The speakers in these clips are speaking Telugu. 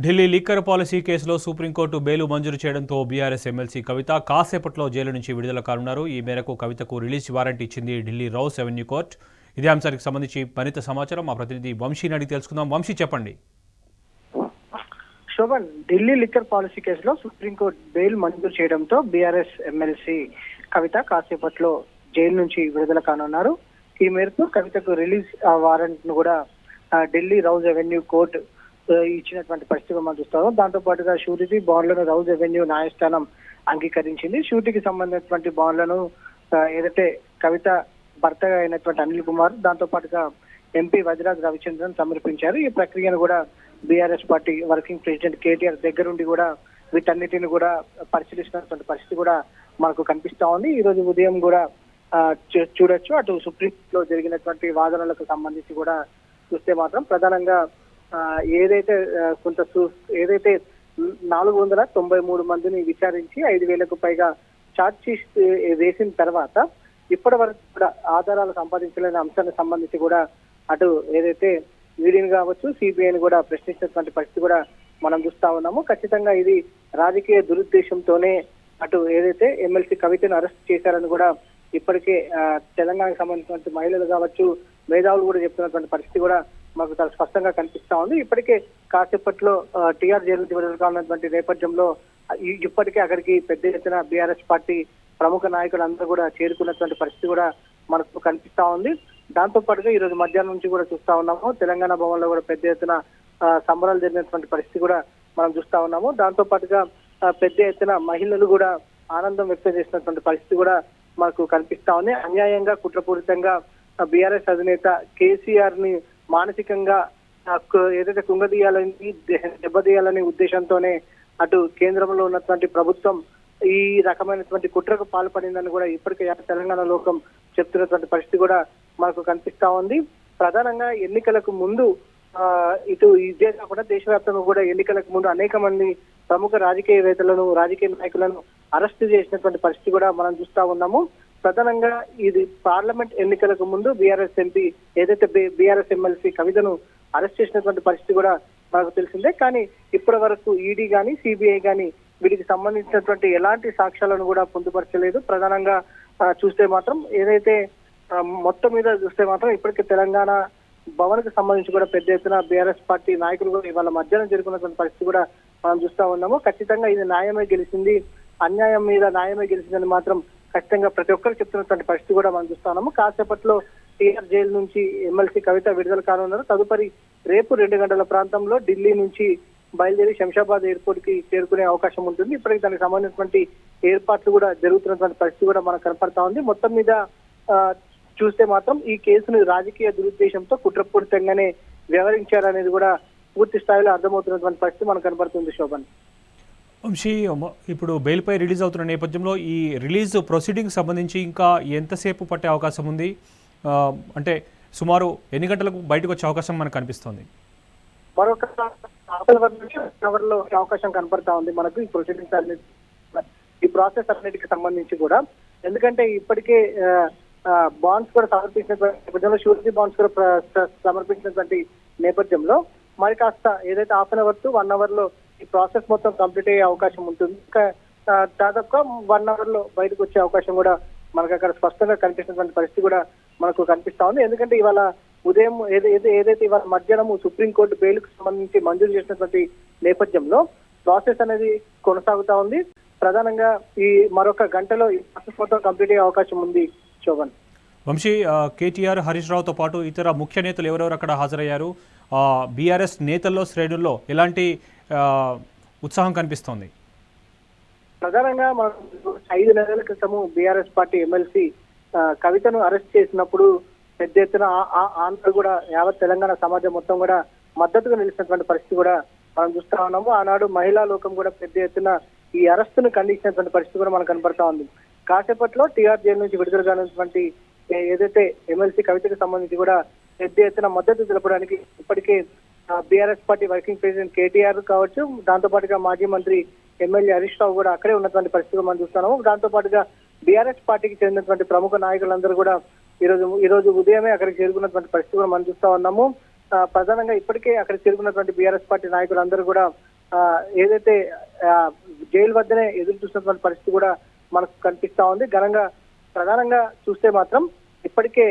ఢిల్లీ లిక్కర్ పాలసీ కేసులో సుప్రీంకోర్టు బెయిల్ మంజూరు చేయడంతో బీఆర్ఎస్ ఎమ్మెల్సీ కవిత కాసేపట్లో జైలు నుంచి విడుదల కానున్నారు. ఈ మేరకు కవితకు రిలీజ్ వారెంట్ ఇచ్చింది ఢిల్లీ రౌస్ అవెన్యూ కోర్టు. ఇదే అంశానికి సంబంధించి మరింత సమాచారం మా ప్రతినిధి వంశీని అడిగి తెలుసుకుందాం. వంశీ, చెప్పండి. శోభన్, ఢిల్లీ లిక్కర్ పాలసీ కేసులో సుప్రీంకోర్టు బెయిల్ మంజూరు చేయడంతో బీఆర్ఎస్ ఎమ్మెల్సీ కవిత కాసేపట్లో జైలు నుంచి విడుదల కానున్నారు. ఈ మేరకు కవితకు రిలీజ్ వారెంట్ ను కూడా ఢిల్లీ రౌజ్ అవెన్యూ కోర్టు ఇచ్చినటువంటి పరిస్థితిగా మనం చూస్తాము. దాంతో పాటుగా షూరిటీ బాండ్లను రౌజ్ అవెన్యూ న్యాయస్థానం అంగీకరించింది. షూరిటీకి సంబంధించినటువంటి బాండ్లను ఏదైతే కవిత భర్తగా అయినటువంటి అనిల్ కుమార్, దాంతో పాటుగా ఎంపీ వజ్రాజ్ రవిచంద్రన్ సమర్పించారు. ఈ ప్రక్రియను కూడా BRS party working president KTR దగ్గరుండి కూడా వీటన్నిటిని కూడా పరిశీలిస్తున్నటువంటి పరిస్థితి కూడా మనకు కనిపిస్తా ఉంది. ఈ రోజు ఉదయం కూడా చూడొచ్చు, అటు సుప్రీంలో జరిగినటువంటి వాదనలకు సంబంధించి కూడా చూస్తే మాత్రం ప్రధానంగా ఏదైతే ఏదైతే 493 మందిని విచారించి 5,000కు పైగా ఛార్జ్ షీట్ వేసిన తర్వాత ఇప్పటి వరకు కూడా ఆధారాలు సంపాదించలేని అంశానికి సంబంధించి కూడా అటు ఏదైతే ఈడీని కావచ్చు, సిబిఐని కూడా ప్రశ్నించినటువంటి పరిస్థితి కూడా మనం చూస్తా ఉన్నాము. ఖచ్చితంగా ఇది రాజకీయ దురుద్దేశంతోనే అటు ఏదైతే ఎమ్మెల్సీ కవితను అరెస్ట్ చేశారని కూడా ఇప్పటికే తెలంగాణకు సంబంధించినటువంటి మహిళలు కావచ్చు, మేధావులు కూడా చెప్తున్నటువంటి పరిస్థితి కూడా మాకు చాలా స్పష్టంగా కనిపిస్తా ఉంది. ఇప్పటికే కాసేపట్లో టీఆర్ జైలు నుంచి విడుదల కానున్నటువంటి నేపథ్యంలో ఇప్పటికే అక్కడికి పెద్ద ఎత్తున బీఆర్ఎస్ పార్టీ ప్రముఖ నాయకులందరూ కూడా చేరుకున్నటువంటి పరిస్థితి కూడా మనకు కనిపిస్తా ఉంది. దాంతో పాటుగా ఈ రోజు మధ్యాహ్నం నుంచి కూడా చూస్తా ఉన్నాము, తెలంగాణ భవన్ లో కూడా పెద్ద ఎత్తున సంబరాలు జరిగినటువంటి పరిస్థితి కూడా మనం చూస్తా ఉన్నాము. దాంతో పాటుగా పెద్ద ఎత్తున మహిళలు కూడా ఆనందం వ్యక్తం చేసినటువంటి పరిస్థితి కూడా మనకు కనిపిస్తా ఉంది. అన్యాయంగా కుట్రపూరితంగా బీఆర్ఎస్ అధినేత కేసీఆర్ ని మానసికంగా ఏదైతే కుంగదీయాలని, దెబ్బతీయాలనే ఉద్దేశంతోనే అటు కేంద్రంలో ఉన్నటువంటి ప్రభుత్వం ఈ రకమైనటువంటి కుట్రకు పాల్పడిందని కూడా ఇప్పటికే తెలంగాణ లోకం చెప్తున్నటువంటి పరిస్థితి కూడా మనకు కనిపిస్తా ఉంది. ప్రధానంగా ఎన్నికలకు ముందు ఇటు ఇదే కాకుండా దేశవ్యాప్తంగా కూడా ఎన్నికలకు ముందు అనేక మంది ప్రముఖ రాజకీయవేత్తలను, రాజకీయ నాయకులను అరెస్ట్ చేసినటువంటి పరిస్థితి కూడా మనం చూస్తా ఉన్నాము. ప్రధానంగా ఇది పార్లమెంట్ ఎన్నికలకు ముందు బీఆర్ఎస్ ఎంపీ ఏదైతే బీఆర్ఎస్ ఎమ్మెల్సీ కవితను అరెస్ట్ చేసినటువంటి పరిస్థితి కూడా మనకు తెలిసిందే. కానీ ఇప్పటి వరకు ఈడీ గాని, సిబిఐ గాని వీటికి సంబంధించినటువంటి ఎలాంటి సాక్ష్యాలను కూడా పొందుపరచలేదు. ప్రధానంగా చూస్తే మాత్రం ఏదైతే మొత్తం మీద చూస్తే మాత్రం ఇప్పటికే తెలంగాణ భవన్ కి సంబంధించి కూడా పెద్ద ఎత్తున బీఆర్ఎస్ పార్టీ నాయకులు కూడా ఇవాళ మధ్యాహ్నం జరుగుతున్నటువంటి పరిస్థితి కూడా మనం చూస్తా ఉన్నాము. ఖచ్చితంగా ఇది న్యాయమే గెలిచింది, అన్యాయం మీద న్యాయమే గెలిచిందని మాత్రం ఖచ్చితంగా ప్రతి ఒక్కరు చెప్తున్నటువంటి పరిస్థితి కూడా మనం చూస్తా ఉన్నాము. కాసేపట్లో టీఆర్ జైలు నుంచి ఎమ్మెల్సీ కవిత విడుదల కానున్నారు. తదుపరి రేపు 2 గంటల ప్రాంతంలో ఢిల్లీ నుంచి బయలుదేరి శంషాబాద్ ఎయిర్పోర్ట్ కి చేరుకునే అవకాశం ఉంటుంది. ఇప్పటికి దానికి సంబంధించినటువంటి ఏర్పాట్లు కూడా జరుగుతున్నటువంటి పరిస్థితి కూడా మనకు కనపడతా ఉంది. మొత్తం మీద చూస్తే మాత్రం ఈ కేసును రాజకీయ దురుద్దేశంతో కుట్రపూరితంగానే వ్యవహరించారనేది కూడా పూర్తి స్థాయిలో అర్థమవుతున్నటువంటి పరిస్థితి మనకు కనపడుతుంది. శోభన్, వంశీ, ఇప్పుడు బెయిల్పై రిలీజ్ అవుతున్న నేపథ్యంలో ఈ రిలీజ్ ప్రొసీడింగ్ సంబంధించి ఇంకా ఎంతసేపు పట్టే అవకాశం ఉంది? అంటే సుమారు ఎన్ని గంటలకు బయటకు వచ్చే అవకాశం మనకు కనిపిస్తుంది? మరొక లో అవకాశం కనపడతా ఉంది మనకు ఈ ప్రొసీడింగ్స్ అన్నిటి, ఈ ప్రాసెస్ అన్నిటికి సంబంధించి కూడా. ఎందుకంటే ఇప్పటికే బాండ్స్ కూడా సమర్పించినటువంటి నేపథ్యంలో, షూరిటీ బాండ్స్ కూడా సమర్పించినటువంటి నేపథ్యంలో మరి కాస్త ఏదైతే 1/2 అవర్ టు 1 అవర్ లో ఈ ప్రాసెస్ మొత్తం కంప్లీట్ అయ్యే అవకాశం ఉంటుంది. దాదాపుగా 1 అవర్ లో బయటకు వచ్చే అవకాశం కూడా మనకు అక్కడ స్పష్టంగా కనిపిస్తున్నటువంటి పరిస్థితి కూడా మనకు కనిపిస్తా ఉంది. ఎందుకంటే ఇవాళ ఉదయం ఏదైతే ఇవాళ మధ్యాహ్నం సుప్రీంకోర్టు బెయిల్కు సంబంధించి మంజూరు చేసినటువంటి నేపథ్యంలో ప్రాసెస్ అనేది కొనసాగుతా ఉంది. ప్రధానంగా ఈ మరొక గంటలో ఈ ప్రాసెస్ మొత్తం కంప్లీట్ అయ్యే అవకాశం ఉంది. శోభన్, వంశీ, కేటీఆర్, హరీష్ రావుతో పాటు ఇతర ముఖ్య నేతలు ఎవరెవరు అక్కడ హాజరయ్యారు? బీఆర్ఎస్ నేతల్లో, శ్రేణుల్లో ఎలాంటి ఉత్సాహం కనిపిస్తోంది? ప్రధానంగా మనం 5 నెలల క్రితము బీఆర్ఎస్ పార్టీ ఎమ్మెల్సీ కవితను అరెస్ట్ చేసినప్పుడు పెద్ద ఎత్తున ఆంధ్ర కూడా యావత్ తెలంగాణ సమాజం మొత్తం కూడా మద్దతుగా నిలిచినటువంటి పరిస్థితి కూడా మనం చూస్తా ఉన్నాము. ఆనాడు మహిళా లోకం కూడా పెద్ద ఎత్తున ఈ అరెస్టును ఖండించినటువంటి పరిస్థితి కూడా మనకు కనపడతా ఉంది. కాసేపట్లో టీఆర్ జైలు నుంచి విడుదల కానున్నటువంటి ఏదైతే ఎమ్మెల్సీ కవితకు సంబంధించి కూడా పెద్ద ఎత్తున మద్దతు తెలపడానికి ఇప్పటికే BRS party working president KTR కావచ్చు, దాంతో పాటుగా మాజీ మంత్రి ఎమ్మెల్యే హరీష్ రావు కూడా అక్కడే ఉన్నటువంటి పరిస్థితి మనం చూస్తున్నాము. దాంతో పాటుగా బీఆర్ఎస్ పార్టీకి చెందినటువంటి ప్రముఖ నాయకులందరూ కూడా ఈ రోజు ఉదయమే అక్కడికి చేరుకున్నటువంటి పరిస్థితి కూడా మనం చూస్తా ఉన్నాము. ప్రధానంగా ఇప్పటికే అక్కడ చేరుకున్నటువంటి బీఆర్ఎస్ పార్టీ నాయకులందరూ కూడా ఏదైతే జైలు వద్దనే ఎదురు చూస్తున్నటువంటి పరిస్థితి కూడా మనకు కనిపిస్తా ఉంది. ప్రధానంగా చూస్తే మాత్రం ఇప్పటికే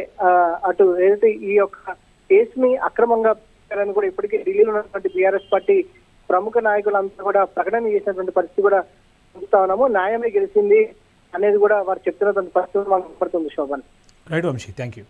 అటు ఏదైతే ఈ యొక్క కేసుని అక్రమంగా పెట్టారని కూడా ఇప్పటికే ఢిల్లీలో ఉన్నటువంటి బీఆర్ఎస్ పార్టీ ప్రముఖ నాయకులంతా కూడా ప్రకటన చేసినటువంటి పరిస్థితి కూడా చూస్తా ఉన్నాము. న్యాయమే గెలిచింది అనేది కూడా వారు చెప్తున్నటువంటి పరిస్థితి మనకు కనపడుతుంది. Shobhan. Right Vamshi, thank you.